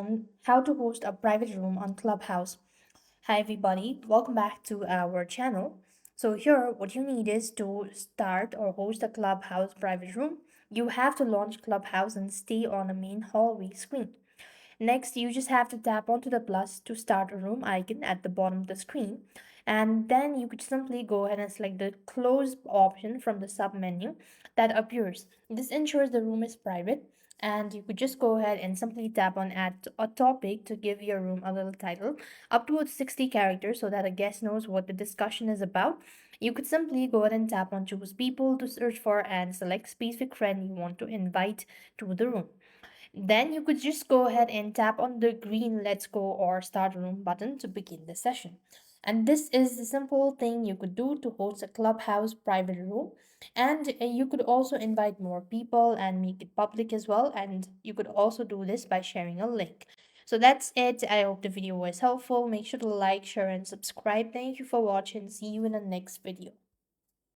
on how to host a private room on Clubhouse. Hi, everybody, welcome back to our channel. So, here, what you need is to start or host a Clubhouse private room. You have to launch Clubhouse and stay on the main hallway screen. Next, you just have to tap onto the plus to start a room icon at the bottom of the screen. And then you could simply go ahead and select the close option from the sub menu that appears. This ensures the room is private. And you could just go ahead and simply tap on add a topic to give your room a little title up to 60 characters so that a guest knows what the discussion is about. You could simply go ahead and tap on choose people to search for and select specific friend you want to invite to the room. Then you could just go ahead and tap on the green let's go or start room button to begin the session. And this is the simple thing you could do to host a Clubhouse private room. And you could also invite more people and make it public as well. And you could also do this by sharing a link. So that's it. I hope the video was helpful. Make sure to like, share, and subscribe. Thank you for watching. See you in the next video.